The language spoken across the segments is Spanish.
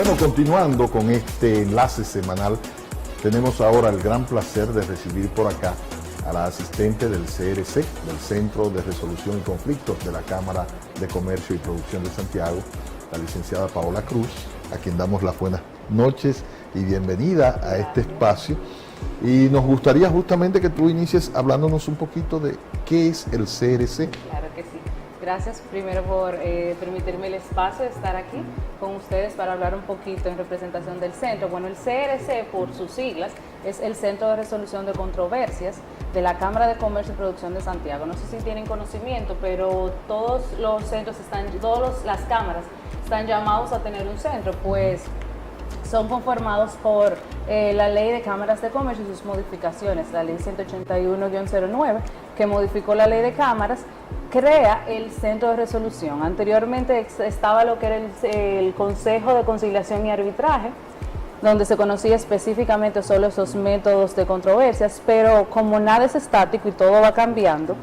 Bueno, continuando con este enlace semanal, tenemos ahora el gran placer de recibir por acá a la asistente del CRC, del Centro de Resolución y Conflictos de la Cámara de Comercio y Producción de Santiago, la licenciada Paola Cruz, a quien damos las buenas noches y bienvenida a este espacio. Y nos gustaría justamente que tú inicies hablándonos un poquito de qué es el CRC. Claro que sí. Gracias primero por permitirme el espacio de estar aquí con ustedes para hablar un poquito en representación del centro. Bueno, el CRC, por sus siglas, es el Centro de Resolución de Controversias de la Cámara de Comercio y Producción de Santiago. No sé si tienen conocimiento, pero todos los centros todas las cámaras están llamados a tener un centro, pues son conformados por la Ley de Cámaras de Comercio y sus modificaciones, la Ley 181-09, que modificó la Ley de Cámaras, crea el Centro de Resolución. Anteriormente estaba lo que era el Consejo de Conciliación y Arbitraje, donde se conocía específicamente solo esos métodos de controversias, pero como nada es estático y todo va cambiando,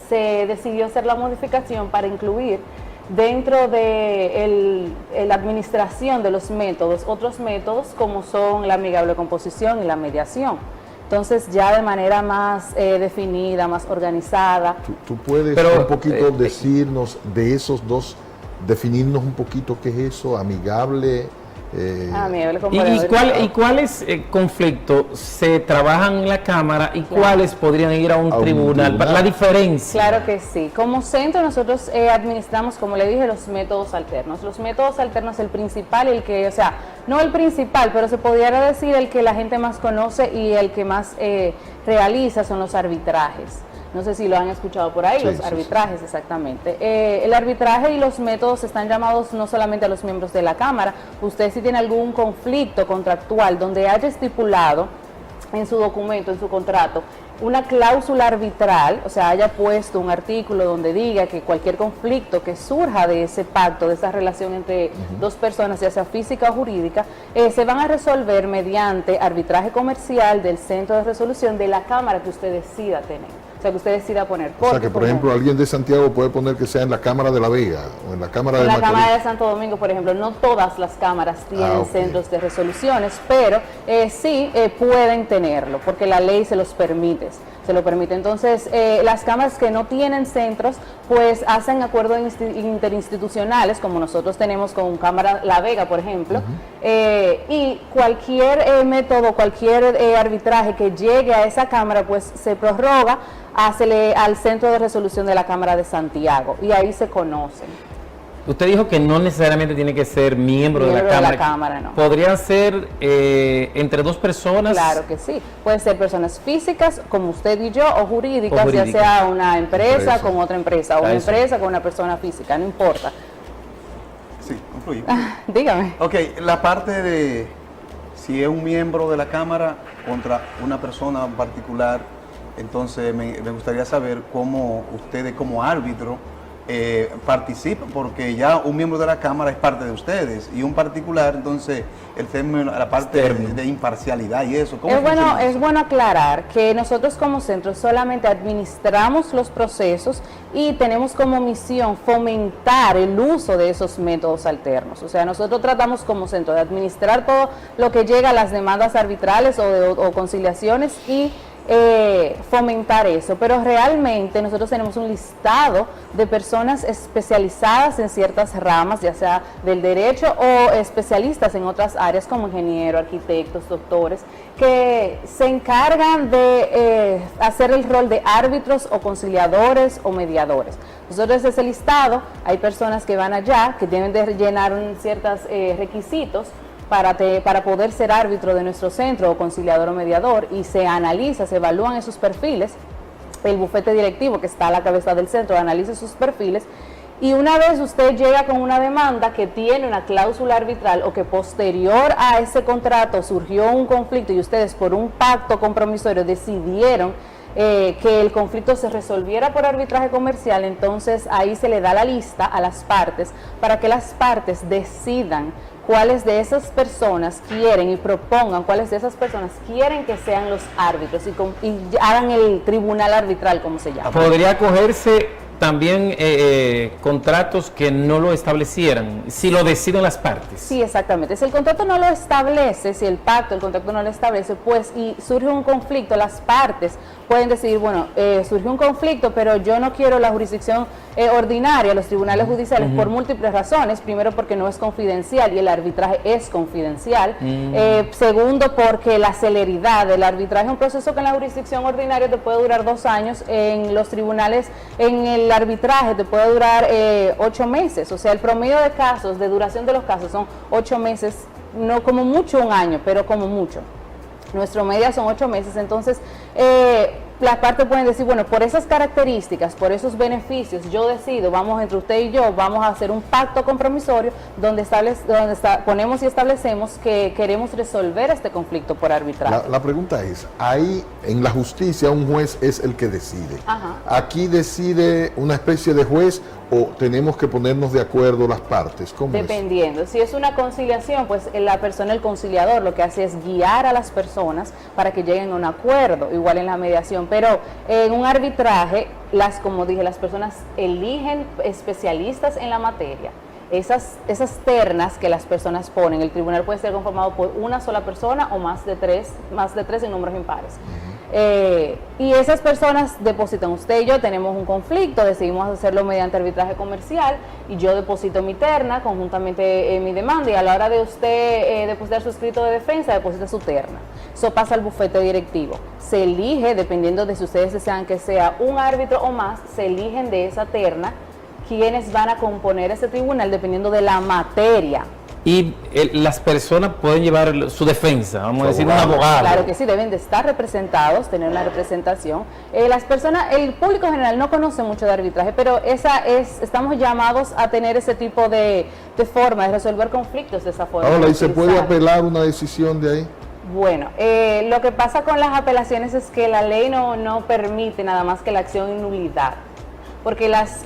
se decidió hacer la modificación para incluir dentro de la administración de los métodos, otros métodos como son la amigable composición y la mediación. Entonces ya de manera más definida, más organizada. ¿Tú puedes un poquito decirnos de esos dos, definirnos un poquito qué es eso, amigable? ¿Y cuáles conflictos se trabajan en la Cámara y cuáles podrían ir a un tribunal? La diferencia. Claro que sí. Como centro nosotros administramos, como le dije, los métodos alternos. Los métodos alternos, el principal, no el principal, pero se podría decir el que la gente más conoce y el que más realiza son los arbitrajes. No sé si lo han escuchado por ahí, sí, los arbitrajes, sí. Exactamente. El arbitraje y los métodos están llamados no solamente a los miembros de la Cámara. Usted si tiene algún conflicto contractual donde haya estipulado en su documento, en su contrato, una cláusula arbitral, o sea, haya puesto un artículo donde diga que cualquier conflicto que surja de ese pacto, de esa relación entre dos personas, ya sea física o jurídica, se van a resolver mediante arbitraje comercial del Centro de Resolución de la Cámara que usted decida tener. O sea, que usted decida poner. O sea, que por ejemplo, alguien de Santiago puede poner que sea en la Cámara de La Vega o en la Cámara de Macorís. En la Cámara de Santo Domingo, por ejemplo, no todas las cámaras tienen centros de resoluciones, pero sí pueden tenerlo, porque la ley se los permite. Entonces, las cámaras que no tienen centros, pues hacen acuerdos interinstitucionales, como nosotros tenemos con Cámara La Vega, por ejemplo, y cualquier método, cualquier arbitraje que llegue a esa cámara, pues se prorroga al Centro de Resolución de la Cámara de Santiago, y ahí se conocen. Usted dijo que no necesariamente tiene que ser miembro de la Cámara. De la Cámara, no. ¿Podrían ser entre dos personas? Claro que sí. Pueden ser personas físicas, como usted y yo, o jurídicas, ya sea una empresa con otra empresa, o una empresa con una persona física, no importa. Sí, concluye. Dígame. Ok, la parte de si es un miembro de la Cámara contra una persona particular, entonces me gustaría saber cómo ustedes como árbitro participan, porque ya un miembro de la Cámara es parte de ustedes y un particular, entonces el término, la parte de imparcialidad y eso. Es bueno aclarar que nosotros como centro solamente administramos los procesos y tenemos como misión fomentar el uso de esos métodos alternos. O sea, nosotros tratamos como centro de administrar todo lo que llega a las demandas arbitrales o conciliaciones y fomentar eso, pero realmente nosotros tenemos un listado de personas especializadas en ciertas ramas, ya sea del derecho o especialistas en otras áreas como ingenieros, arquitectos, doctores, que se encargan de hacer el rol de árbitros o conciliadores o mediadores. Nosotros ese listado, hay personas que van allá, que tienen de llenar ciertos requisitos para poder ser árbitro de nuestro centro o conciliador o mediador, y se analiza, se evalúan esos perfiles. El bufete directivo que está a la cabeza del centro analiza esos perfiles, y una vez usted llega con una demanda que tiene una cláusula arbitral o que posterior a ese contrato surgió un conflicto y ustedes por un pacto compromisorio decidieron que el conflicto se resolviera por arbitraje comercial, entonces ahí se le da la lista a las partes para que las partes decidan cuáles de esas personas quieren y propongan cuáles de esas personas quieren que sean los árbitros y hagan el tribunal arbitral, como se llama. ¿Podría acogerse también contratos que no lo establecieran, si lo deciden las partes. Sí, exactamente. Si el contrato no lo establece, si el pacto, el contrato no lo establece, pues y surge un conflicto, las partes pueden decidir, bueno, surgió un conflicto, pero yo no quiero la jurisdicción ordinaria, los tribunales judiciales, por múltiples razones. Primero, porque no es confidencial y el arbitraje es confidencial. Segundo, porque la celeridad del arbitraje es un proceso que en la jurisdicción ordinaria te puede durar 2 años, en los tribunales, en el arbitraje te puede durar 8 meses. O sea, el promedio de casos, de duración de los casos son 8 meses, no como mucho 1 año, pero como mucho. Nuestro media son 8 meses, entonces las partes pueden decir, bueno, por esas características, por esos beneficios, yo decido, vamos entre usted y yo, vamos a hacer un pacto compromisorio donde ponemos y establecemos que queremos resolver este conflicto por arbitraje. La pregunta es, ahí en la justicia un juez es el que decide. Ajá. ¿Aquí decide una especie de juez o tenemos que ponernos de acuerdo las partes? ¿Cómo Dependiendo. Si es una conciliación, pues la persona, el conciliador, lo que hace es guiar a las personas para que lleguen a un acuerdo, igual en la mediación. Pero en un arbitraje, como dije, las personas eligen especialistas en la materia. Esas ternas que las personas ponen, el tribunal puede ser conformado por una sola persona o más de tres en números impares. Y esas personas depositan, usted y yo tenemos un conflicto, decidimos hacerlo mediante arbitraje comercial y yo deposito mi terna, conjuntamente mi demanda, y a la hora de usted depositar su escrito de defensa, deposita su terna. Eso pasa al bufete directivo. Se elige, dependiendo de si ustedes desean que sea un árbitro o más, se eligen de esa terna quienes van a componer ese tribunal dependiendo de la materia. Y las personas pueden llevar su defensa, vamos a decir, un abogado. Claro que sí, deben de estar representados, tener una representación. Las personas, el público en general no conoce mucho de arbitraje, pero estamos llamados a tener ese tipo de forma de resolver conflictos de esa forma. Ahora, ¿y se puede apelar una decisión de ahí? Bueno, lo que pasa con las apelaciones es que la ley no permite nada más que la acción en nulidad. Porque las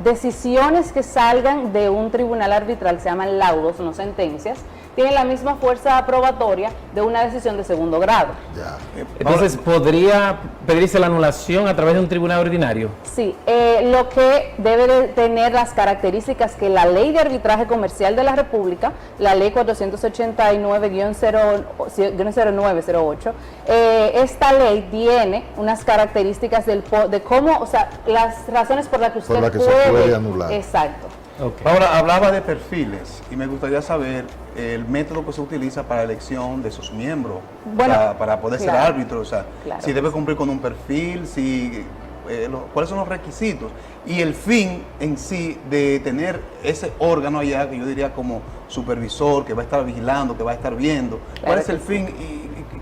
decisiones que salgan de un tribunal arbitral se llaman laudos, no sentencias, tienen la misma fuerza aprobatoria de una decisión de segundo grado. Ya. Entonces, ¿podría pedirse la anulación a través de un tribunal ordinario? Sí, lo que debe de tener las características que la Ley de Arbitraje Comercial de la República, la Ley 489-0908, esta ley tiene unas características de cómo, o sea, las razones por las que usted se puede anular. Exacto. Okay. Ahora, hablaba de perfiles y me gustaría saber el método que se utiliza para la elección de sus miembros, Bueno, para poder ser claro, árbitro, o sea, claro si debe cumplir con un perfil, cuáles son los requisitos y el fin en sí de tener ese órgano allá, que yo diría como supervisor, que va a estar vigilando, que va a estar viendo, cuál es el fin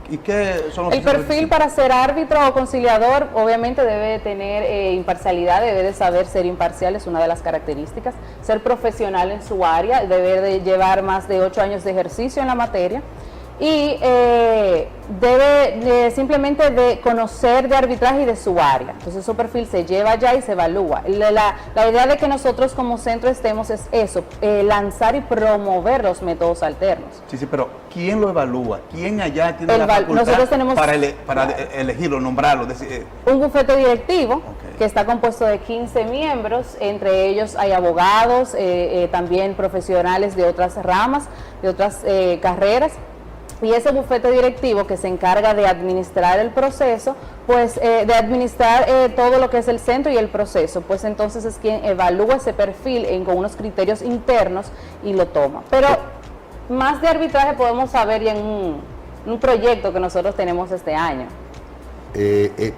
y qué son los El perfil requisitos? para ser árbitro o conciliador obviamente debe tener imparcialidad, debe de saber ser imparcial, es una de las características, ser profesional en su área, debe de llevar más de 8 años de ejercicio en la materia y debe simplemente de conocer de arbitraje y de su área. Entonces su perfil se lleva allá y se evalúa. La idea de que nosotros como centro estemos es eso, lanzar y promover los métodos alternos. Sí, pero ¿quién lo evalúa? ¿Quién allá tiene la facultad nosotros tenemos, para elegirlo, nombrarlo? Un bufete directivo que está compuesto de 15 miembros, entre ellos hay abogados, también profesionales de otras ramas, de otras carreras. Y ese bufete directivo que se encarga de administrar el proceso, pues de administrar todo lo que es el centro y el proceso, pues entonces es quien evalúa ese perfil con unos criterios internos y lo toma. Pero más de arbitraje podemos saber ya en un proyecto que nosotros tenemos este año.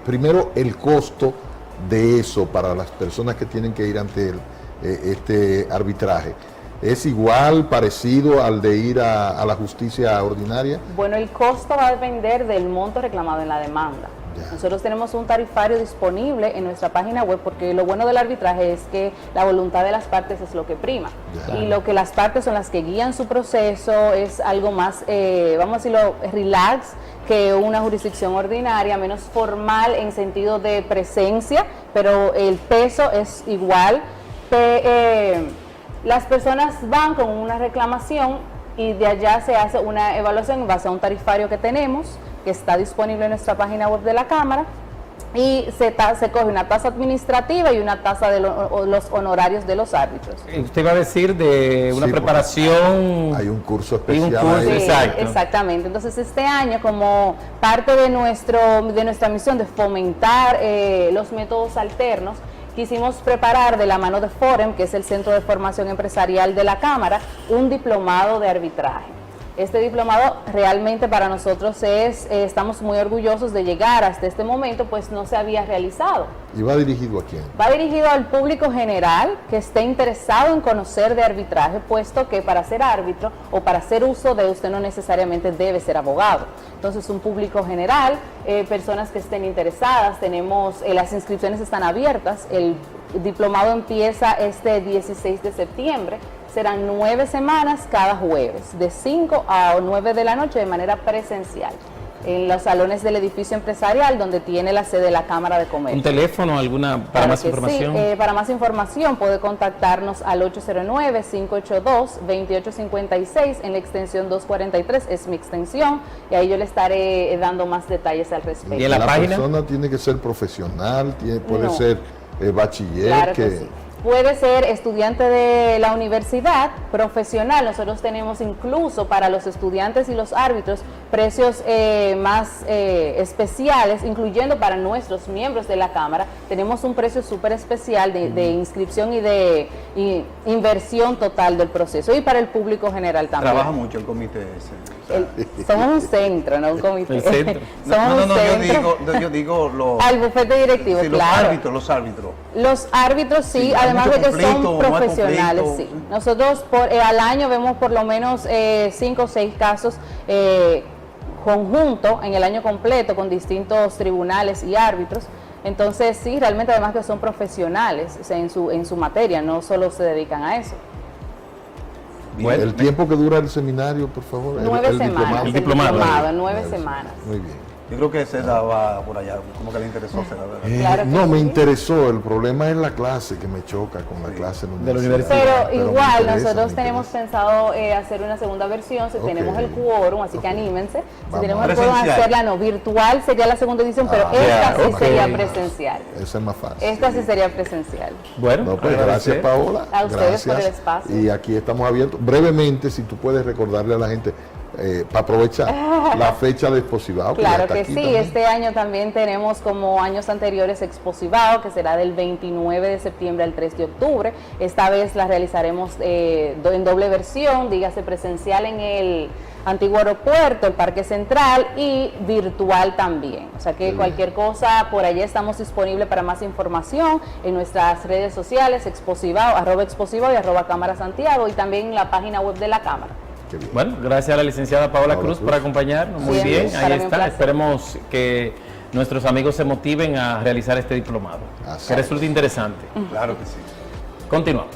Primero, el costo de eso para las personas que tienen que ir ante este arbitraje. ¿Es igual, parecido al de ir a la justicia ordinaria? Bueno, el costo va a depender del monto reclamado en la demanda. Ya. Nosotros tenemos un tarifario disponible en nuestra página web porque lo bueno del arbitraje es que la voluntad de las partes es lo que prima. Ya. Y lo que las partes son las que guían su proceso es algo más, vamos a decirlo, relax que una jurisdicción ordinaria, menos formal en sentido de presencia, pero el peso es igual. Las personas van con una reclamación y de allá se hace una evaluación en base a un tarifario que tenemos, que está disponible en nuestra página web de la Cámara, y se coge una tasa administrativa y una tasa de los honorarios de los árbitros. Usted va a decir de una Sí, preparación. Hay un curso Hay un especial. curso, ahí. Sí, exacto. exactamente. Entonces este año, como parte de nuestra misión de fomentar los métodos alternos, quisimos preparar de la mano de Forem, que es el Centro de Formación Empresarial de la Cámara, un diplomado de arbitraje. Este diplomado realmente para nosotros estamos muy orgullosos de llegar hasta este momento, pues no se había realizado. ¿Y va dirigido a quién? Va dirigido al público general que esté interesado en conocer de arbitraje, puesto que para ser árbitro o para hacer uso de usted no necesariamente debe ser abogado. Entonces, un público general, personas que estén interesadas, las inscripciones están abiertas, el diplomado empieza este 16 de septiembre, serán 9 semanas cada jueves, de 5 a 9 de la noche de manera presencial, en los salones del edificio empresarial donde tiene la sede de la Cámara de Comercio. ¿Un teléfono para Claro más que información? Sí, para más información puede contactarnos al 809-582-2856 en la extensión 243, es mi extensión, y ahí yo le estaré dando más detalles al respecto. ¿Y en la página? persona tiene que ser profesional, puede No. ser bachiller. Claro que sí. Puede ser estudiante de la universidad, profesional. Nosotros tenemos incluso para los estudiantes y los árbitros precios más especiales, incluyendo para nuestros miembros de la Cámara. Tenemos un precio súper especial de inscripción y de inversión total del proceso. Y para el público general también. Trabaja mucho el comité ese. Somos un centro, no un comité. El centro. Somos un centro. Yo digo los, Al bufete directivo, sí, los claro. árbitros. Los árbitros sí, Sí, hay además mucho de que conflicto, son no hay profesionales, conflicto. sí. Nosotros al año vemos por lo menos 5 o 6 casos conjunto en el año completo con distintos tribunales y árbitros. Entonces sí, realmente además que son profesionales, o sea, en su materia, no solo se dedican a eso. Bueno, El tiempo que dura el seminario, por favor. 9 semanas, diplomado. El diplomado. 9 semanas. Muy bien. Yo creo que César va por allá, como que le interesó César, ¿verdad? Claro que No, me sí. interesó. El problema es la clase que me choca con la clase en De la Pero me igual, interesa, nosotros me tenemos interesa. pensado hacer una segunda versión, si Ok. tenemos el quórum, así que Ok. anímense. Si Vamos. tenemos el quórum, Presencial. hacerla no virtual, sería la segunda edición, pero esta ya, sí ok. sería presencial. Esa es más fácil. Esta sí sería presencial. bueno, No, pues agradecer. gracias, Paola. A ustedes Gracias. por el espacio. Y aquí estamos abiertos. Brevemente, si tú puedes recordarle a la gente, para aprovechar la fecha de Exposivao. ya Claro está que aquí sí, también. este año también tenemos como años anteriores Exposivao, que será del 29 de septiembre al 3 de octubre. Esta vez la realizaremos en doble versión, dígase presencial en el antiguo aeropuerto, el Parque Central, y virtual también. O sea que cualquier cosa, por allá estamos disponibles para más información en nuestras redes sociales, Exposivao, @Exposivao y @Cámara Santiago, y también en la página web de la Cámara. Qué bien. Bueno, gracias a la licenciada Paola Paola Cruz Cruz. por acompañarnos. Muy Siempre, bien, para ahí mí un está. placer. Esperemos que nuestros amigos se motiven a realizar este diplomado, Así que es. resulte interesante. Claro que sí. Continuamos.